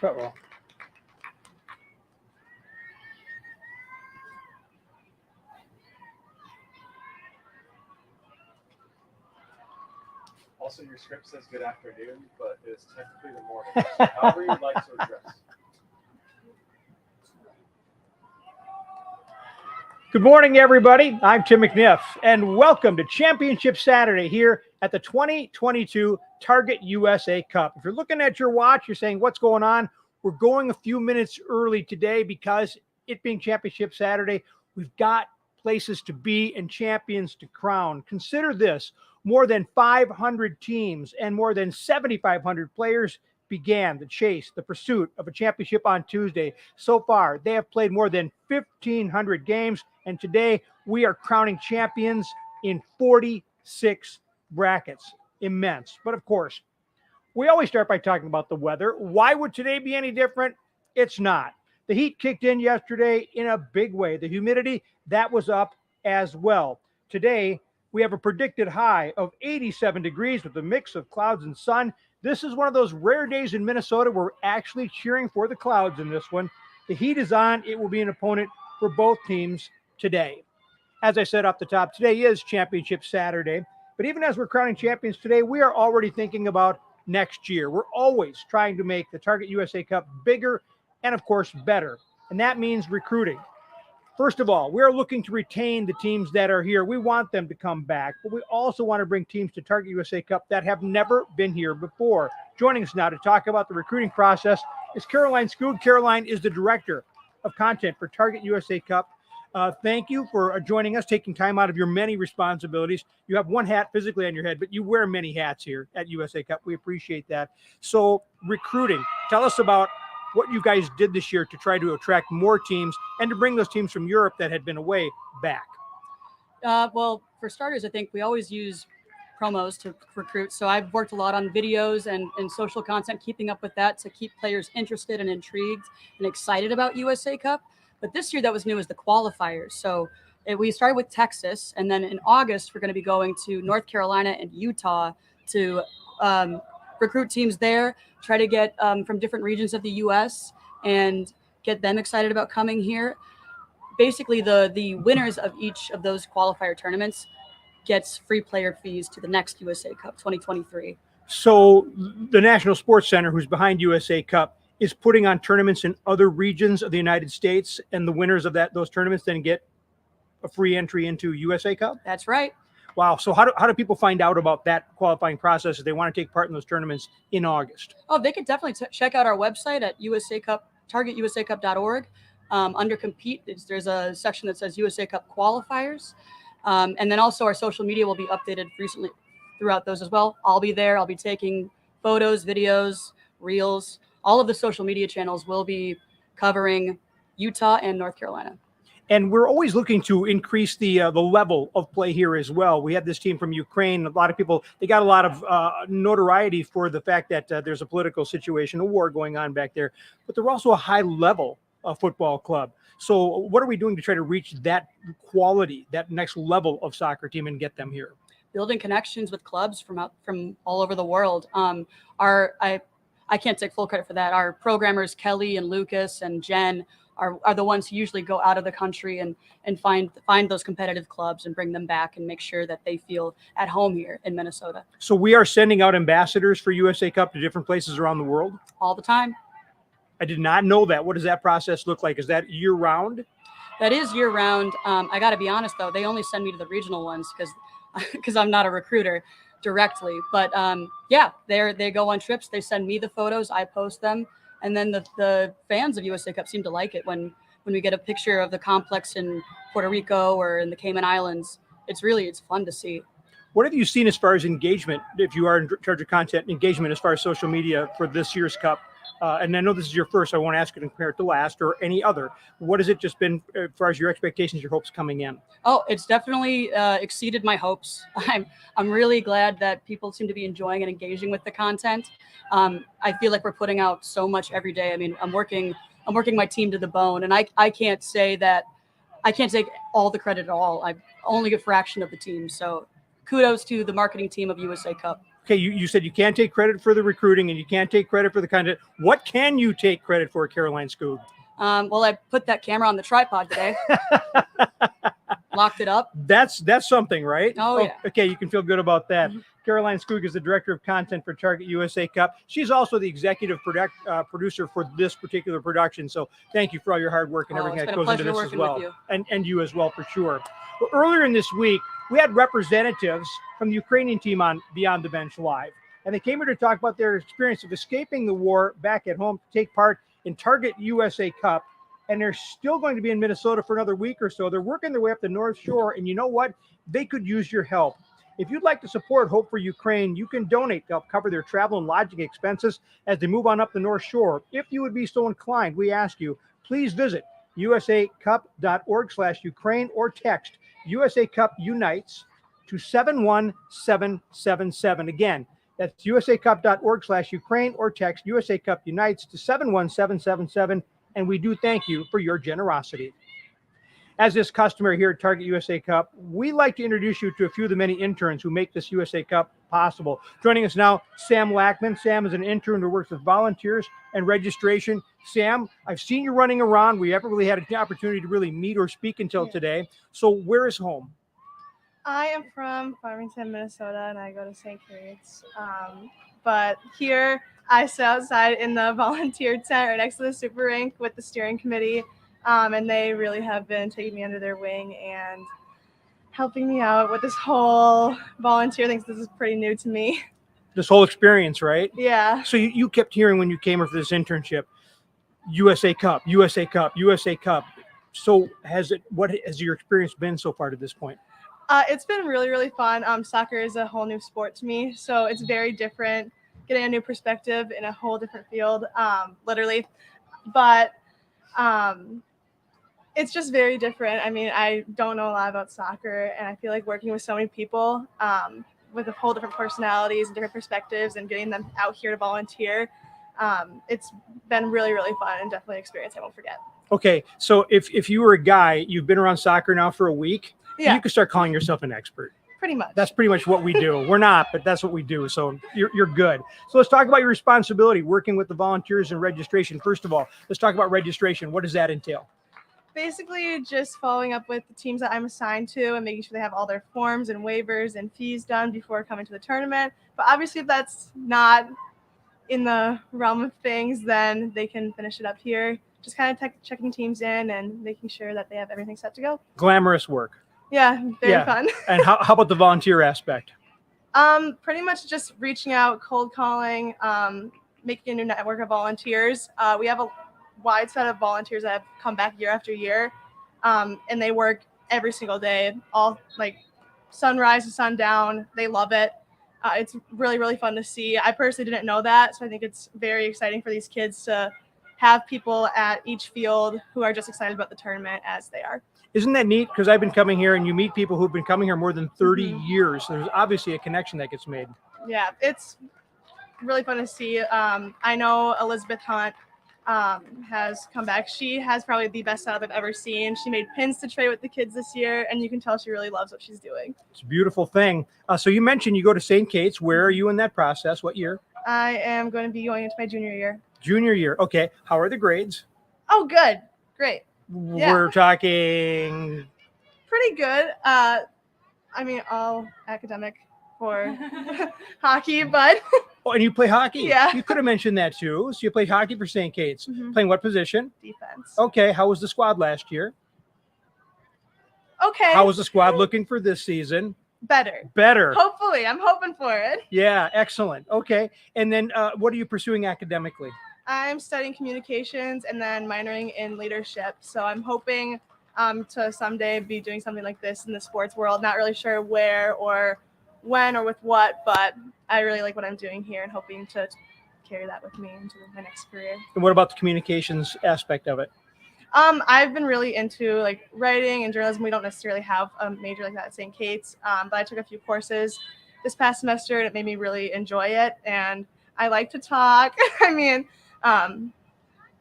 Uh-oh. Also, your script says good afternoon, but it's technically the morning. So however you'd like to address. Good morning, everybody. I'm Tim McNiff, and welcome to Championship Saturday here at the 2022 Target USA Cup. If you're looking at your watch, you're saying, what's going on? We're going a few minutes early today because it being Championship Saturday, we've got places to be and champions to crown. Consider this, more than 500 teams and more than 7,500 players began the chase, the pursuit of a championship on Tuesday. So far, they have played more than 1,500 games, and today we are crowning champions in 46 brackets. Immense. But of course, we always start by talking about the weather. Why would today be any different? It's not. The heat kicked in yesterday in a big way. The humidity, that was up as well. Today, we have a predicted high of 87 degrees with a mix of clouds and sun. This is one of those rare days in Minnesota where we're actually cheering for the clouds in this one. The heat is on. It will be an opponent for both teams today. As I said off the top, today is Championship Saturday. But even as we're crowning champions today, we are already thinking about next year. We're always trying to make the Target USA Cup bigger and, of course, better. And that means recruiting. First of all, we're looking to retain the teams that are here. We want them to come back, but we also want to bring teams to Target USA Cup that have never been here before. Joining us now to talk about the recruiting process is Caroline Skoog. Caroline is the Director of Content for Target USA Cup. Thank you for joining us, taking time out of your many responsibilities. You have one hat physically on your head, but you wear many hats here at USA Cup. We appreciate that. So recruiting, tell us about what you guys did this year to try to attract more teams and to bring those teams from Europe that had been away back. Well, for starters, I think we always use promos to recruit. So I've worked a lot on videos and social content, keeping up with that to keep players interested and intrigued and excited about USA Cup. But this year that was new is the qualifiers. So we started with Texas, and then in August, we're going to be going to North Carolina and Utah to recruit teams there, try to get from different regions of the U.S. and get them excited about coming here. Basically, the winners of each of those qualifier tournaments gets free player fees to the next USA Cup 2023. So the National Sports Center, who's behind USA Cup, is putting on tournaments in other regions of the United States, and the winners of those tournaments then get a free entry into USA Cup? That's right. Wow. So how do people find out about that qualifying process if they want to take part in those tournaments in August? Oh, they could definitely check out our website at USA Cup, targetusacup.org. Under compete, there's a section that says USA Cup qualifiers. And then also our social media will be updated recently throughout those as well. I'll be there. I'll be taking photos, videos, reels. All of the social media channels will be covering Utah and North Carolina. And we're always looking to increase the level of play here as well. We had this team from Ukraine. A lot of people, they got a lot of notoriety for the fact that there's a political situation, a war going on back there. But they're also a high-level football club. So what are we doing to try to reach that quality, that next level of soccer team and get them here? Building connections with clubs from all over the world. I can't take full credit for that. Our programmers, Kelly and Lucas and Jen, are the ones who usually go out of the country and find those competitive clubs and bring them back and make sure that they feel at home here in Minnesota. So we are sending out ambassadors for USA Cup to different places around the world? All the time. I did not know that. What does that process look like? Is that year-round? That is year-round. I got to be honest, though. They only send me to the regional ones because I'm not a recruiter directly. But, yeah, they go on trips. They send me the photos. I post them. And then the fans of USA Cup seem to like it when we get a picture of the complex in Puerto Rico or in the Cayman Islands. It's fun to see. What have you seen as far as engagement, if you are in charge of content, engagement as far as social media for this year's Cup? And I know this is your first, so I won't ask you to compare it to last or any other. What has it just been as far as your expectations, your hopes coming in? Oh, it's definitely exceeded my hopes. I'm really glad that people seem to be enjoying and engaging with the content. I feel like we're putting out so much every day. I mean, I'm working my team to the bone, and I can't say that I can't take all the credit at all. I only a fraction of the team. So kudos to the marketing team of USA Cup. Okay, you said you can't take credit for the recruiting and you can't take credit for the content. What can you take credit for, Caroline Skoog? Well, I put that camera on the tripod today. Locked it up. That's something, right? Oh, yeah. Okay, you can feel good about that. Mhm. Caroline Skoog is the director of content for Target USA Cup. She's also the executive producer for this particular production. So thank you for all your hard work and everything It's that been a goes into pleasure this as working well. with you. And you as well, for sure. Well, earlier in this week, we had representatives from the Ukrainian team on Beyond the Bench Live. And they came here to talk about their experience of escaping the war back at home to take part in Target USA Cup. And they're still going to be in Minnesota for another week or so. They're working their way up the North Shore. And you know what? They could use your help. If you'd like to support Hope for Ukraine, you can donate to help cover their travel and lodging expenses as they move on up the North Shore. If you would be so inclined, we ask you, please visit usacup.org/Ukraine or text USA Cup Unites to 71777. Again, that's usacup.org/Ukraine or text USA Cup Unites to 71777. And we do thank you for your generosity. As is customary here at Target USA Cup, we like to introduce you to a few of the many interns who make this USA Cup possible. Joining us now, Sam Lackmann. Sam is an intern who works with volunteers and registration. Sam, I've seen you running around. We haven't really had an opportunity to really meet or speak until today. So where is home? I am from Farmington, Minnesota, and I go to St. Kate's. But here I sit outside in the volunteer tent right next to the super rink with the steering committee. And they really have been taking me under their wing and helping me out with this whole volunteer thing. So this is pretty new to me. This whole experience, right? Yeah. So you kept hearing when you came here for this internship, USA Cup, USA Cup, USA Cup. So what has your experience been so far to this point? It's been really, really fun. Soccer is a whole new sport to me, so it's very different, getting a new perspective in a whole different field, literally. But it's just very different. I mean, I don't know a lot about soccer, and I feel like working with so many people with a whole different personalities and different perspectives and getting them out here to volunteer, it's been really, really fun and definitely an experience I won't forget. Okay, so if you were a guy, you've been around soccer now for a week, Yeah. you could start calling yourself an expert. Pretty much. That's pretty much what we do. We're not, but that's what we do. So you're good. So let's talk about your responsibility working with the volunteers and registration. First of all, let's talk about registration. What does that entail? Basically just following up with the teams that I'm assigned to and making sure they have all their forms and waivers and fees done before coming to the tournament. But obviously if that's not in the realm of things, then they can finish it up here. Just kind of checking teams in and making sure that they have everything set to go. Glamorous work. Yeah, very fun. And how about the volunteer aspect? Pretty much just reaching out, cold calling, making a new network of volunteers. We have a wide set of volunteers that have come back year after year, and they work every single day, all like sunrise to sundown. They love it. It's really, really fun to see. I personally didn't know that, so I think it's very exciting for these kids to have people at each field who are just excited about the tournament as they are. Isn't that neat? Because I've been coming here and you meet people who've been coming here more than 30 years. There's obviously a connection that gets made. Yeah, it's really fun to see. I know Elizabeth Hunt has come back. She has probably the best setup I've ever seen. She made pins to trade with the kids this year, and you can tell she really loves what she's doing. It's a beautiful thing. So you mentioned you go to St. Kate's. Where are you in that process? What year? I am going to be going into my junior year. Junior year. Okay. How are the grades? Oh, good. Great. Yeah. We're talking Pretty good. I mean, all academic for hockey, but Oh, and you play hockey. Yeah. You could have mentioned that too. So you played hockey for St. Kate's. Playing what position? defense. Okay. How was the squad last year? Okay. How was the squad looking for this season? Better. Hopefully. I'm hoping for it. Yeah. Excellent. Okay. And then what are you pursuing academically? I'm studying communications and then minoring in leadership. So I'm hoping to someday be doing something like this in the sports world. Not really sure where or when or with what, but I really like what I'm doing here and hoping to carry that with me into my next career. And what about the communications aspect of it? I've been really into like writing and journalism. We don't necessarily have a major like that at St. Kate's, but I took a few courses this past semester and it made me really enjoy it. And I like to talk. I mean,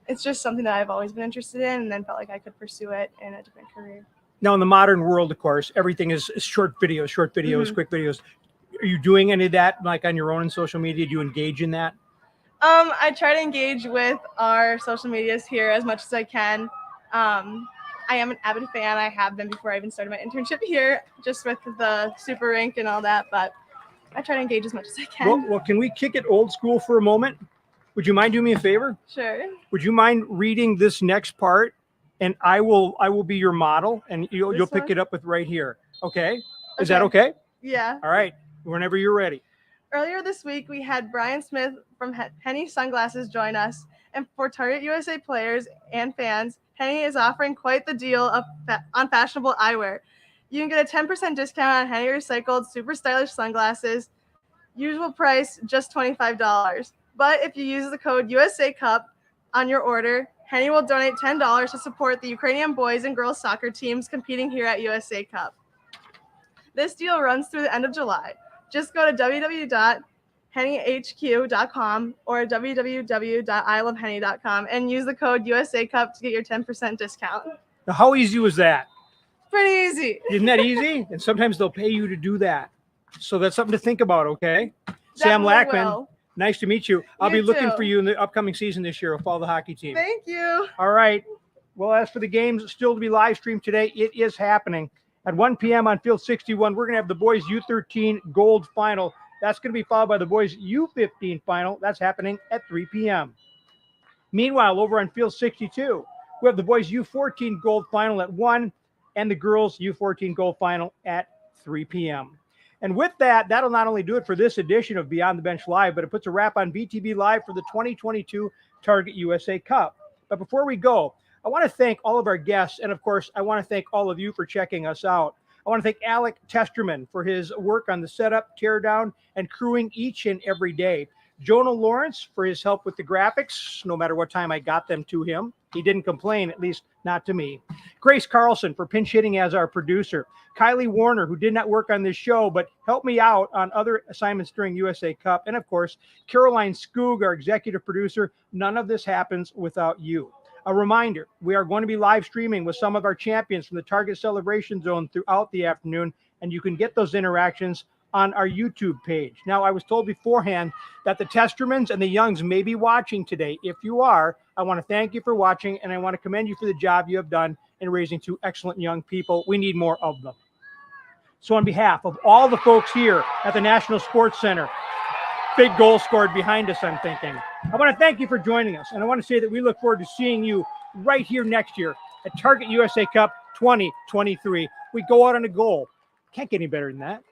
it's just something that I've always been interested in and then felt like I could pursue it in a different career. Now, in the modern world, of course, everything is short videos, quick videos. Are you doing any of that, like on your own in social media? Do you engage in that? I try to engage with our social medias here as much as I can. I am an avid fan. I have been before I even started my internship here, just with the super rink and all that. But I try to engage as much as I can. Well, can we kick it old school for a moment? Would you mind doing me a favor? Sure. Would you mind reading this next part, and I will be your model, and you'll pick it up with right here. Okay? Is that okay? Yeah. All right. Whenever you're ready. Earlier this week, we had Brian Smith from Henny Sunglasses join us, and for Target USA players and fans, Henny is offering quite the deal on fashionable eyewear. You can get a 10% discount on Henny recycled super stylish sunglasses. Usual price, just $25. But if you use the code USA Cup on your order, Henny will donate $10 to support the Ukrainian boys and girls soccer teams competing here at USA Cup. This deal runs through the end of July. Just go to www.hennyhq.com or www.ilovehenny.com and use the code USA Cup to get your 10% discount. Now, how easy was that? Pretty easy. Isn't that easy? And sometimes they'll pay you to do that. So that's something to think about, okay? Sam Definitely Lackmann, will. nice to meet you. I'll You be looking too. for you in the upcoming season this year. I'll follow the hockey team. Thank you. All right. Well, as for the games still to be live streamed today, it is happening. At 1 p.m. on Field 61, we're going to have the boys U13 Gold Final. That's going to be followed by the boys U15 Final. That's happening at 3 p.m. Meanwhile, over on Field 62, we have the boys U14 Gold Final at 1 and the girls U14 Gold Final at 3 p.m. And with that, that'll not only do it for this edition of Beyond the Bench Live, but it puts a wrap on BTB Live for the 2022 Target USA Cup. But before we go, I want to thank all of our guests, and of course, I want to thank all of you for checking us out. I want to thank Alec Testerman for his work on the setup, teardown, and crewing each and every day. Jonah Lawrence for his help with the graphics, no matter what time I got them to him. He didn't complain, at least not to me. Grace Carlson for pinch hitting as our producer. Kylie Warner, who did not work on this show, but helped me out on other assignments during USA Cup. And of course, Caroline Skoog, our executive producer. None of this happens without you. A reminder, we are going to be live streaming with some of our champions from the Target Celebration Zone throughout the afternoon, and you can get those interactions on our YouTube page. Now, I was told beforehand that the Testermans and the Youngs may be watching today. If you are, I want to thank you for watching, and I want to commend you for the job you have done in raising two excellent young people. We need more of them. So on behalf of all the folks here at the National Sports Center, big goal scored behind us, I'm thinking. I want to thank you for joining us, and I want to say that we look forward to seeing you right here next year at Target USA Cup 2023. We go out on a goal. Can't get any better than that.